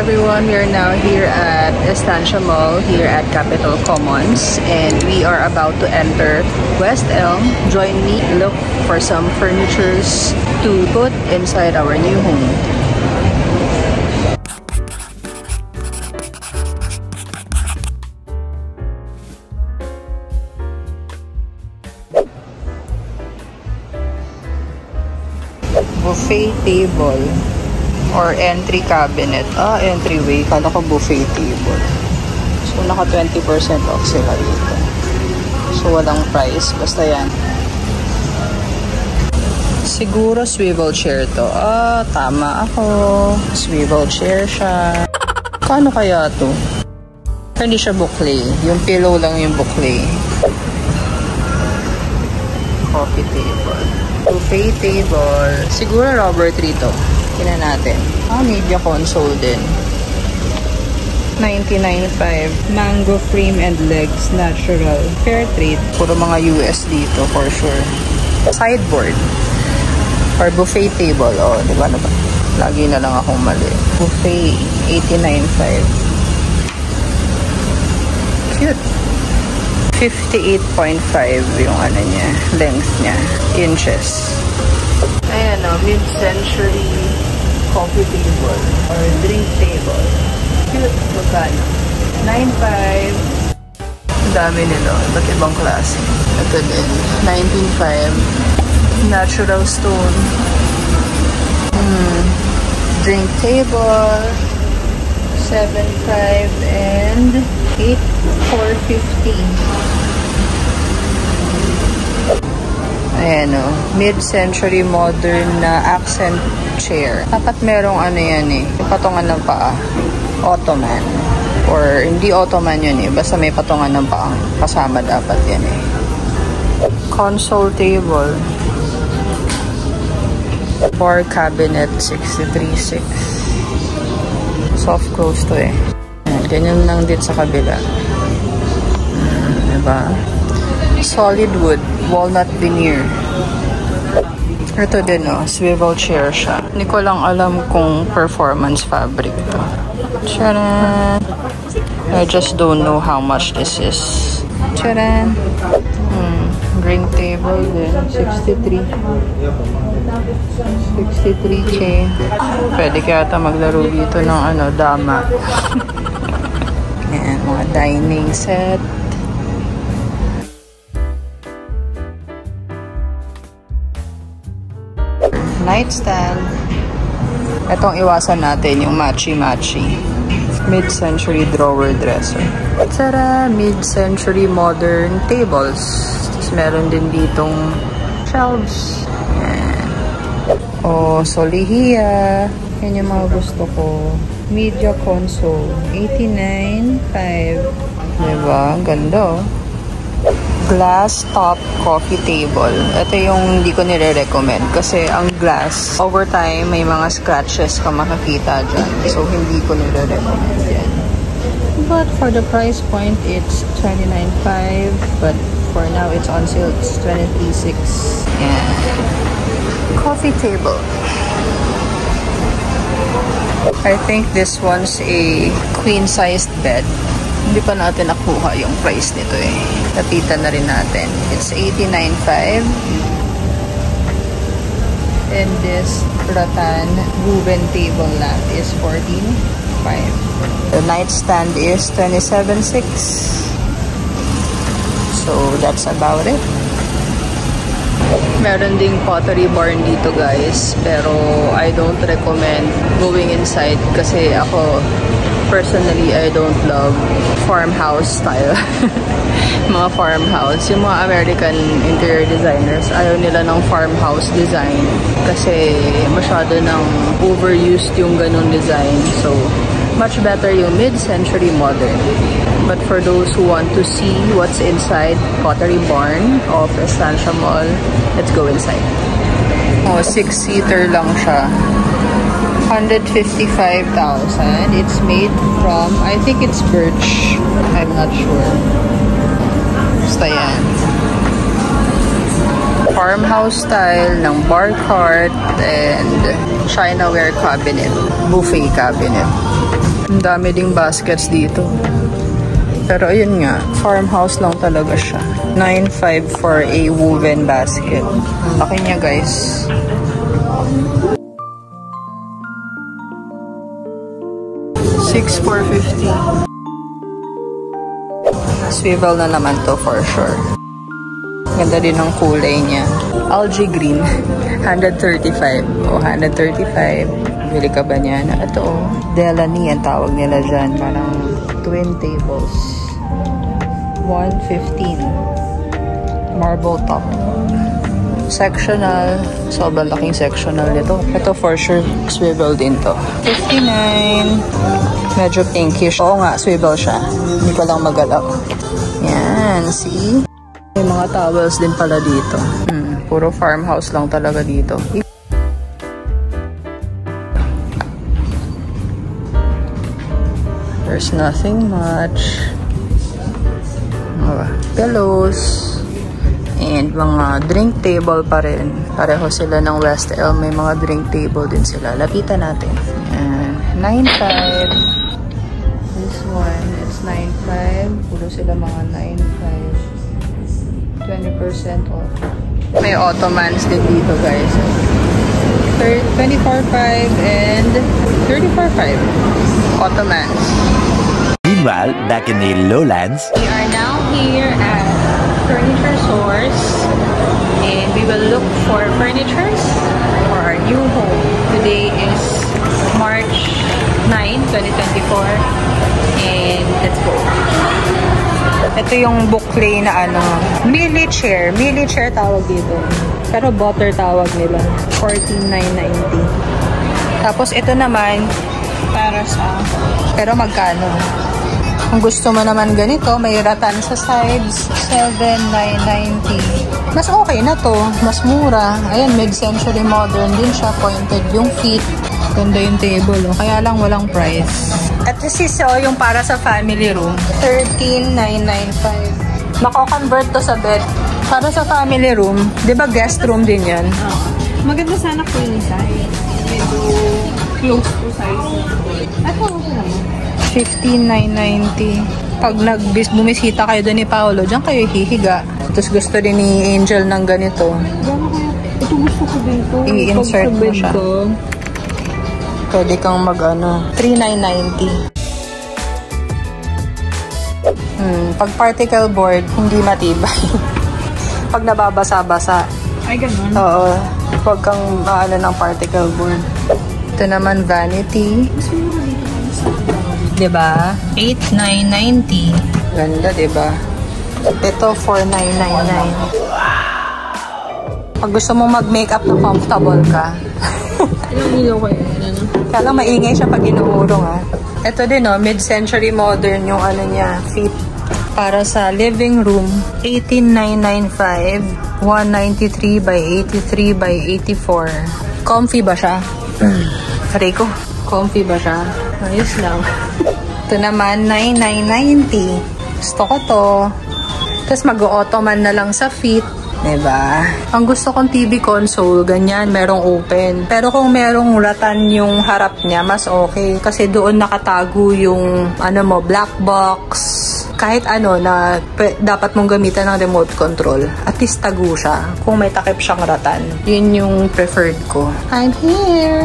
everyone, we are now here at Estancia Mall here at Capitol Commons, and we are about to enter West Elm. Join me, look for some furnitures to put inside our new home. Buffet table or entry cabinet. Entryway. Kala ko buffet table. So, naka 20% off sila dito. So, walang price. Basta yan. Siguro swivel chair to. Tama ako. Swivel chair siya. Kano kaya to? Hindi siya boucle. Yung pillow lang yung boucle. Coffee table. Buffet table. Siguro rubber tree to. Tingnan natin. Media console din. 99.5. Mango frame and legs. Natural. Fair trade. Puro mga US dito for sure. Sideboard. Or buffet table. Diba na ba? Lagi na lang akong mali. Buffet. 89.5. Cute. 58.5 yung ano niya, length niya, inches. Ayan mid-century coffee table or drink table. Cute. Magkano? 9.5. Dami nila. Iba't ibang klase. Ito din. 19.5. Natural stone. Drink table. 7.5 and 8,450. Ayan mid-century modern na accent chair. Dapat merong ano yan yung patungan ng paa. Ottoman. Or hindi Ottoman yun basta may patungan ng paa. Kasama dapat yan Console table. Bar cabinet 63.6. Soft close to Ganyan lang din sa kabila. Diba? Solid wood. Walnut veneer. Ito din swivel chair siya. Hindi ko lang alam kung performance fabric to. Tcharan! I just don't know how much this is. Tcharan! Drink table din. 63. 63K. Pwede kaya ata maglaro dito ng dama. Ayan, mga dining set. Nightstand. Itong iwasan natin, yung matchy-matchy. Mid-century drawer dresser. Tara! Mid-century modern tables. Tapos meron din ditong shelves. Ayan. Solihiya. Yan yung mga gusto ko. Media console. 89.5. Diba? Ganda Glass top coffee table. Ito yung hindi ko nire-recommend kasi ang glass, over time, may mga scratches ka makakita dyan. So, hindi ko nire-recommend yan. But for the price point, it's 29.5. But for now, it's on sale. It's 23.6. Yeah. Coffee table. I think this one's a queen-sized bed. Hindi pa natin nakuha yung price nito Napitan na rin natin. It's 89.5. And this rattan woven table lamp is 14.5. The nightstand is 27.6. So that's about it. Meron ding pottery barn dito guys, pero I don't recommend going inside kasi ako personally I don't love farmhouse style. Mga farmhouse, yung mga American interior designers, ayaw nila ng farmhouse design kasi masyado nang overused yung ganun design. So much better yung mid-century modern. But for those who want to see what's inside Pottery Barn of Estancia Mall, let's go inside. 6-seater lang siya. 155,000. It's made from, I think it's birch. I'm not sure. Basta yan. Farmhouse style ng bar cart and Chinaware cabinet. Buffet cabinet. Ang dami ding baskets dito. Pero ayun nga, farmhouse lang talaga siya. 9.5 for a woven basket. Ang laki niya, guys. $6,450. Swivel na naman to for sure. Ganda din ng kulay niya. Algae green. 135. O, 135. Bili ka ba niya? Ito, Delany ang tawag nila dyan. Parang twin tables. 115. Marble top. Sectional. Sobrang laking sectional nito. Ito for sure, swivel din to. 59. Medyo pinkish. Oo nga, swivel siya. Hindi ko lang magalaw. Yan, see? May mga towels din pala dito. Puro farmhouse lang talaga dito. There's nothing much. Pillows. And mga drink table pa rin. Pareho sila ng West Elm. May mga drink table din sila. Lapitan natin. Ayan. 9.5. This one is 9.5. Puro sila mga 9.5. 20% off. May Ottomans din dito, guys. 24.5 and 34.5. Ottomans. Meanwhile, back in the lowlands, we are now here at Furniture Source and we will look for furnitures for our new home. Today is March 9, 2024 and let's go. Ito yung boucle na ano, Mili chair. Mili chair tawag dito. Pero butter tawag nila. 14,990. Tapos ito naman para sa, pero magkano? Kung gusto mo naman ganito, may ratan sa sides, 7,990. Mas okay na to, mas mura. Ayan, mid-century modern din siya, pointed yung feet. Ganda yung table, oh. Kaya lang walang price. At this is yung para sa family room, 13,995. Mako-convert to sa bed. Para sa family room, di ba guest room din yan? Maganda sana queen size. Medyo close to size. Ito, okay naman. 15,990. Pag bumisita kayo doon ni Paolo, diyan kayo hihiga. Tapos gusto din ni Angel ng ganito. Gano'n kaya? Ito gusto ko dito. I-insert mo siya. Pwede kang mag-ano. 3,990. Pag particle board, hindi matibay. Pag nababasa-basa. Ay, gano'n? Oo. Huwag kang maano ng particle board. Ito naman, vanity. Mas mura dito sa Diba? 8,990. Ganda, diba? Ito, 4,999. Pag gusto mong mag-makeup na comfortable ka. Ilang ilaw kayo? Kaya lang maingay siya pag inuurong, ha. Ito din, oh, mid-century modern yung ano niya, feet. Para sa living room, 18,995. 193 by 83 by 84. Comfy ba siya? Rico, comfy ba siya? Ayos lang. Ito naman, 9,990. Gusto ko to. Tapos mag-o-ottoman na lang sa feet. Diba? Ang gusto kong TV console, ganyan, merong open. Pero kung merong ratan yung harap niya, mas okay. Kasi doon nakatago yung, ano mo, black box. Kahit ano na dapat mong gamitan ng remote control. At least tago siya. Kung may takip siyang ratan. Yun yung preferred ko. I'm here!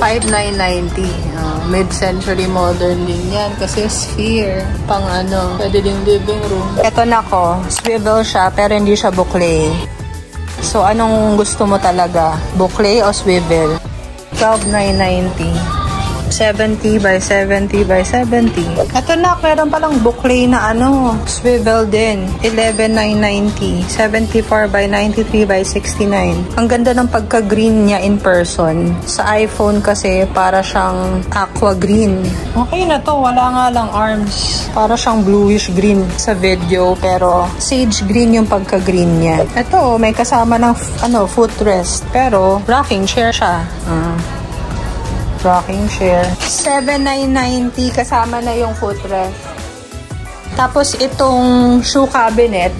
5,990. Mid-century modern din yan. Kasi sphere. Pang ano, pwede ding living room. Ito na ko. Swivel siya, pero hindi siya boucle. So, anong gusto mo talaga? Boucle o swivel? 12,990. 70 by 70 by 70. Ito na, meron palang boucle na ano, swivel din. 11,990. 74 by 93 by 69. Ang ganda ng pagka-green niya in person. Sa iPhone kasi, para siyang aqua green. Okay na to, wala nga lang arms. Para siyang bluish green sa video, pero sage green yung pagka-green niya. Ito, may kasama ng ano, footrest. Pero, rocking chair siya. Rocking chair. 7,990 kasama na yung footrest. Tapos itong shoe cabinet.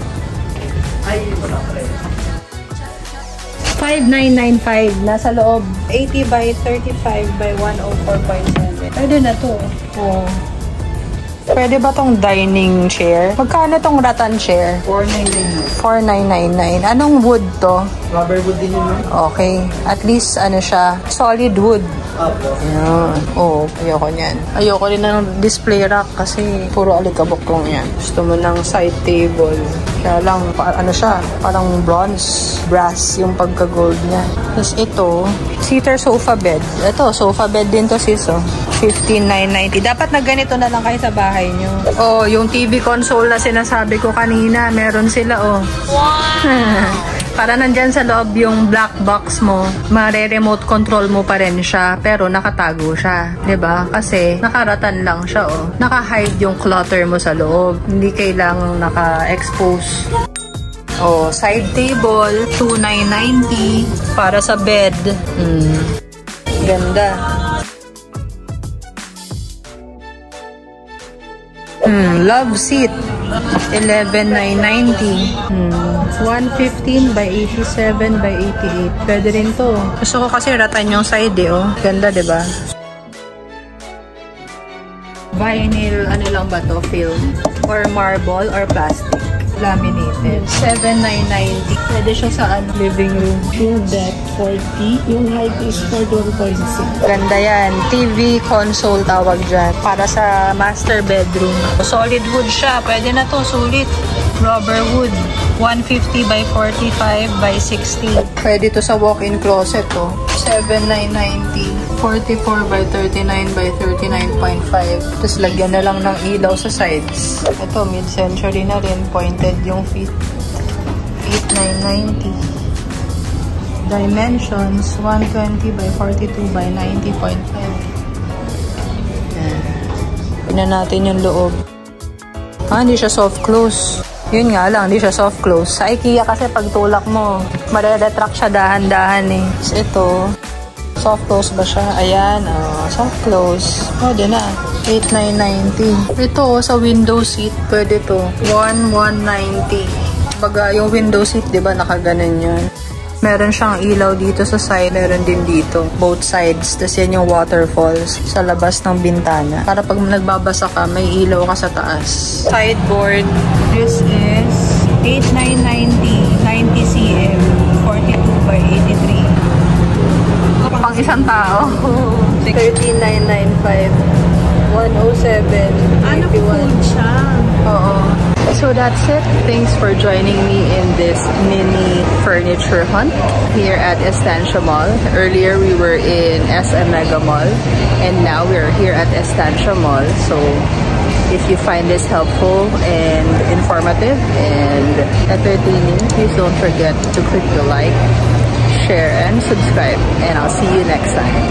5,995 nasa loob. 80 by 35 by 104.7. Pwede na to. Oh. Pwede ba tong dining chair? Magkano tong rattan chair? 4,999. 4,999. Anong wood to? Rubber wood din yun, ma'am. Okay. At least, ano siya, solid wood. Opo. Ayan. Oo, ayoko niyan. Ayoko rin ng display rack kasi puro alikabok lang yan. Gusto mo ng side table. Kaya lang, ano siya, parang bronze, brass yung pagka-gold niya. Tapos ito, cedar sofa bed. Ito, sofa bed din to sis, oh. 15,990. Dapat na ganito na lang kayo sa bahay nyo. Oh, yung TV console na sinasabi ko kanina, meron sila, oh. Wow! Para nandyan sa loob yung black box mo, mare-remote control mo pa rin siya, pero nakatago siya. 'Di ba? Kasi nakaratan lang siya, oh. Naka-hide yung clutter mo sa loob. Hindi kailangang naka-expose. Oh, side table, 2,990 para sa bed. Ganda. Love seat, 11,990. 115 by 87 by 88. Pwede rin to. Gusto ko kasi ratan yung side, eh, oh. Ganda, diba? Vinyl, ano lang ba to? Film? Or marble or plastic? Laminated. 7,990. Pwede siya sa ano? Living room. Yung depth, 40. Yung height is 4.6. Ganda yan. TV console tawag dyan. Para sa master bedroom. Solid wood siya. Pwede na to. Sulit. Rubber wood. 150 by 45 by 60. Pwede to sa walk-in closet, oh. 7,990. 44 by 39 by 39.5. Tapos lagyan na lang ng ilaw sa sides. Ito, mid-century na rin. Pointed yung feet. 8,990. Dimensions, 120 by 42 by 90.5. Tignan natin yung loob. Hindi siya soft close. Yun nga lang, hindi siya soft close. Sa IKEA kasi pag tulak mo, mare-retract siya dahan-dahan, eh. So, ito, soft close ba siya? Ayan, soft close. Pwede na. 8,990. Ito, sa window seat, pwede to. 1,190. Baga, yung window seat, di ba, nakaganan yun. Meron siyang ilaw dito sa side, meron din dito. Both sides. Tapos yan yung waterfalls sa labas ng bintana. Para pag nagbabasa ka, may ilaw ka sa taas. Sideboard. This is 8,990. 90 cm. 42 by 83. Pang isang tao. 13,995. 107. Ano food siya? Oo. So that's it. Thanks for joining me in this mini furniture hunt here at Estancia Mall. Earlier we were in SM Mega Mall and now we're here at Estancia Mall. So if you find this helpful and informative and entertaining, please don't forget to click the like, share, and subscribe. And I'll see you next time.